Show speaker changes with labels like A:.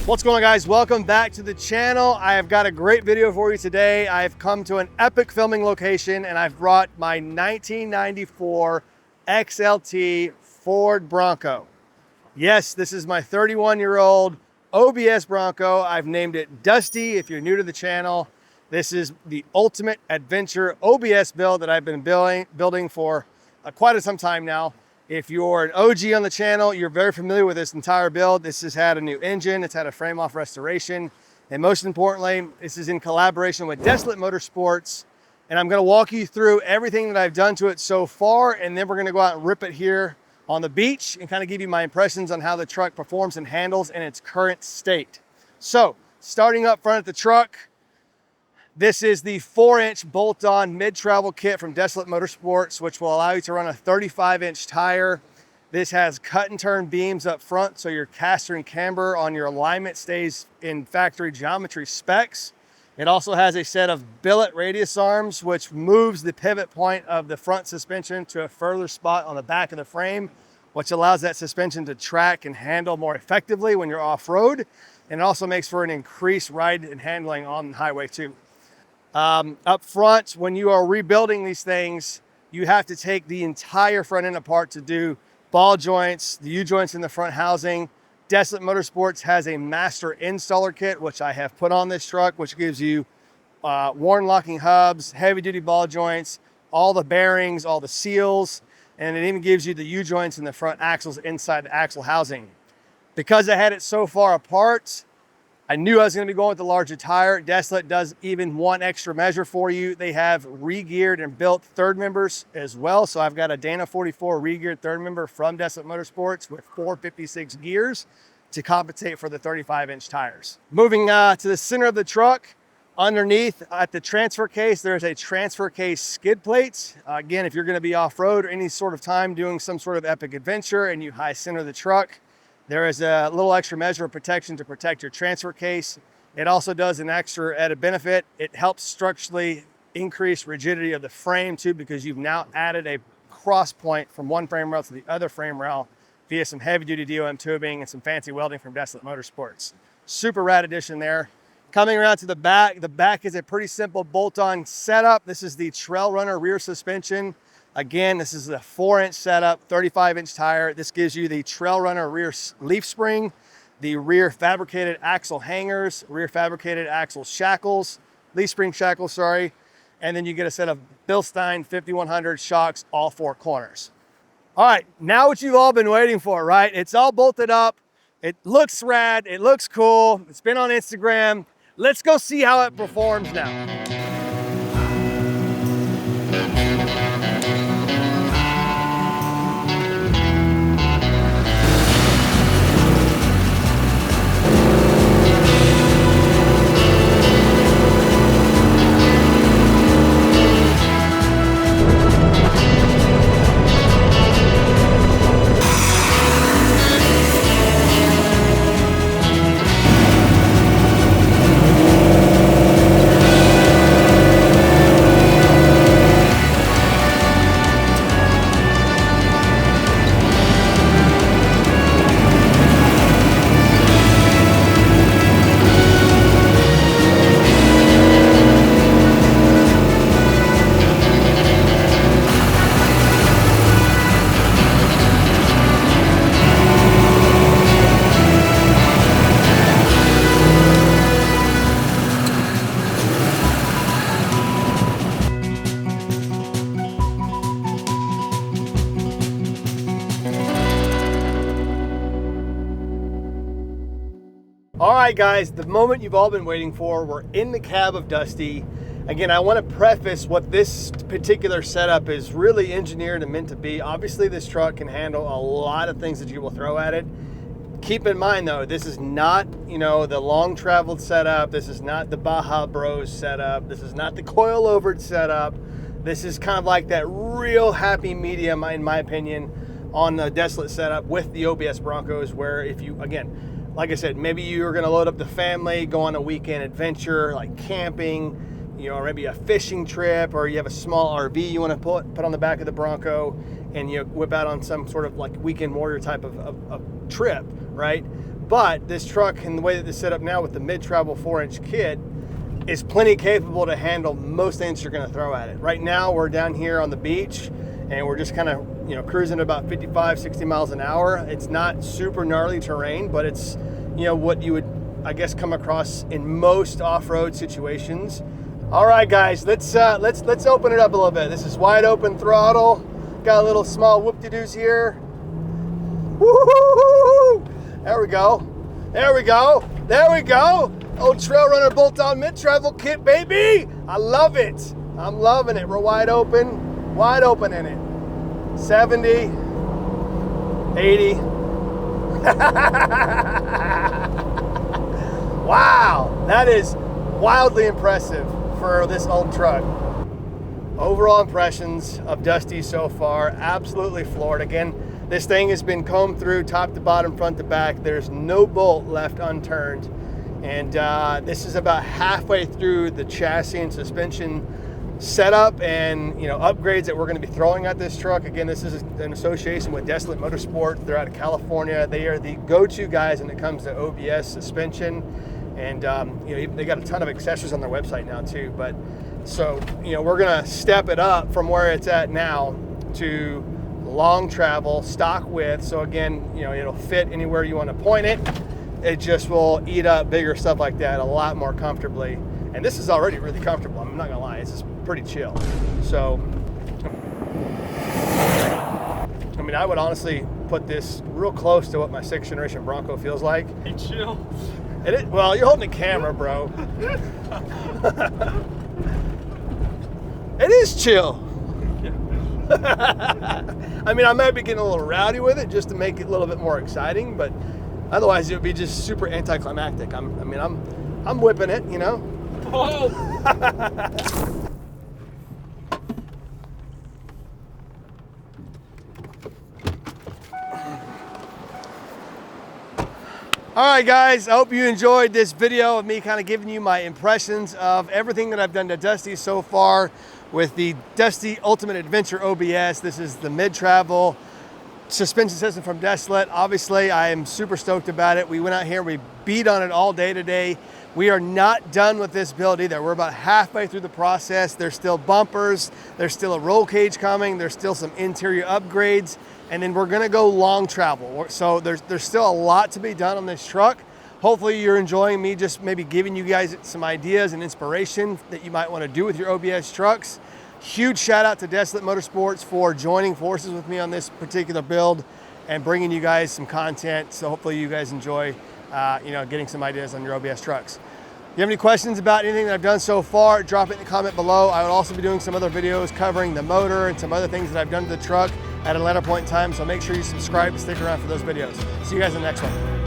A: What's going on, guys? Welcome back to the channel. I have got a great video for you today. I've come to an epic filming location and I've brought my 1994 XLT Ford Bronco. Yes, this is my 31-year-old OBS Bronco. I've named it Dusty if you're new to the channel. This is the ultimate adventure OBS build that I've been building for quite some time now. If you're an OG on the channel, you're very familiar with this entire build. This has had a new engine, it's had a frame off restoration, and most importantly, this is in collaboration with Desolate Motorsports. And I'm gonna walk you through everything that I've done to it so far, and then we're gonna go out and rip it here on the beach and kind of give you my impressions on how the truck performs and handles in its current state. So, starting up front at the truck, this is the 4-inch bolt-on mid-travel kit from Desolate Motorsports, which will allow you to run a 35-inch tire. This has cut and turn beams up front, so your caster and camber on your alignment stays in factory geometry specs. It also has a set of billet radius arms, which moves the pivot point of the front suspension to a further spot on the back of the frame, which allows that suspension to track and handle more effectively when you're off-road. And it also makes for an increased ride and handling on the highway too. Up front, when you are rebuilding these things, you have to take the entire front end apart to do ball joints, the U-joints in the front housing. Desolate Motorsports has a master installer kit, which I have put on this truck, which gives you worn locking hubs, heavy duty ball joints, all the bearings, all the seals, and it even gives you the U-joints in the front axles inside the axle housing. Because I had it so far apart, I knew I was going to be going with the larger tire. Desolate does even one extra measure for you. They have re-geared and built third members as well. So I've got a Dana 44 re-geared third member from Desolate Motorsports with 456 gears to compensate for the 35-inch tires. Moving to the center of the truck, underneath at the transfer case, there's a transfer case skid plate. Again, if you're going to be off-road or any sort of time doing some sort of epic adventure and you high center the truck, there is a little extra measure of protection to protect your transfer case. It also does an extra added benefit. It helps structurally increase rigidity of the frame too, because you've now added a cross point from one frame rail to the other frame rail via some heavy duty DOM tubing and some fancy welding from Desolate Motorsports. Super rad addition there. Coming around to the back is a pretty simple bolt-on setup. This is the Trail Runner rear suspension. Again, this is a 4-inch setup, 35-inch tire. This gives you the Trail Runner rear leaf spring, the rear fabricated axle hangers, rear fabricated axle shackles, leaf spring shackles, sorry. And then you get a set of Bilstein 5100 shocks, all 4 corners. All right, now what you've all been waiting for, right? It's all bolted up. It looks rad, it looks cool. It's been on Instagram. Let's go see how it performs now. All right, guys, the moment you've all been waiting for. We're in the cab of Dusty. Again, I want to preface what this particular setup is really engineered and meant to be. Obviously, this truck can handle a lot of things that you will throw at it. Keep in mind, though, this is not, the long-traveled setup. This is not the Baja Bros setup. This is not the coil-overed setup. This is kind of like that real happy medium, in my opinion, on the Desolate setup with the OBS Broncos, where if you, again, like I said, maybe you're going to load up the family, go on a weekend adventure, like camping, maybe a fishing trip, or you have a small RV you want to put on the back of the Bronco, and you whip out on some sort of like weekend warrior type of trip, right? But this truck, and the way that it's set up now with the mid-travel 4-inch kit, is plenty capable to handle most things you're gonna throw at it. Right now, we're down here on the beach, and we're just kind of, you know, cruising about 55, 60 miles an hour. It's not super gnarly terrain, but it's, you know, what you would, I guess, come across in most off-road situations. All right, guys, let's open it up a little bit. This is wide open throttle. Got a little small whoop-de-doos here. Woo-hoo-hoo-hoo! There we go. There we go. There we go. Old Trail Runner bolt-on mid-travel kit, baby. I love it. I'm loving it. We're wide open in it. 70, 80. Wow, that is wildly impressive for this old truck. Overall impressions of Dusty so far, absolutely floored. Again, this thing has been combed through top to bottom, front to back. There's no bolt left unturned. And this is about halfway through the chassis and suspension setup and, you know, upgrades that we're going to be throwing at this truck. Again, this is an association with Desolate Motorsports. They're out of California. They are the go-to guys when it comes to OBS suspension. And you know, they got a ton of accessories on their website now too. But so, you know, we're gonna step it up from where it's at now to long travel, stock width. So again, you know, it'll fit anywhere you want to point it. It just will eat up bigger stuff like that a lot more comfortably. And this is already really comfortable. I'm not gonna lie, it's just pretty chill. So, I mean, I would honestly put this real close to what my 6th generation Bronco feels like.
B: Hey, chill.
A: Well, you're holding the camera, bro. It is chill. I mean, I might be getting a little rowdy with it just to make it a little bit more exciting, but otherwise it would be just super anticlimactic. I'm whipping it, you know.
B: Oh.
A: All right, guys, I hope you enjoyed this video of me kind of giving you my impressions of everything that I've done to Dusty so far with the Dusty Ultimate Adventure OBS. This is the mid-travel suspension system from Desolate. Obviously, I am super stoked about it. We went out here, we beat on it all day today. We are not done with this build either. We're about halfway through the process. There's still bumpers, there's still a roll cage coming, there's still some interior upgrades, and then we're gonna go long travel. So there's still a lot to be done on this truck. Hopefully you're enjoying me just maybe giving you guys some ideas and inspiration that you might wanna do with your OBS trucks. Huge shout out to Desolate Motorsports for joining forces with me on this particular build and bringing you guys some content. So hopefully you guys enjoy you know, getting some ideas on your OBS trucks. If you have any questions about anything that I've done so far, drop it in the comment below. I will also be doing some other videos covering the motor and some other things that I've done to the truck at a later point in time. So make sure you subscribe and stick around for those videos. See you guys in the next one.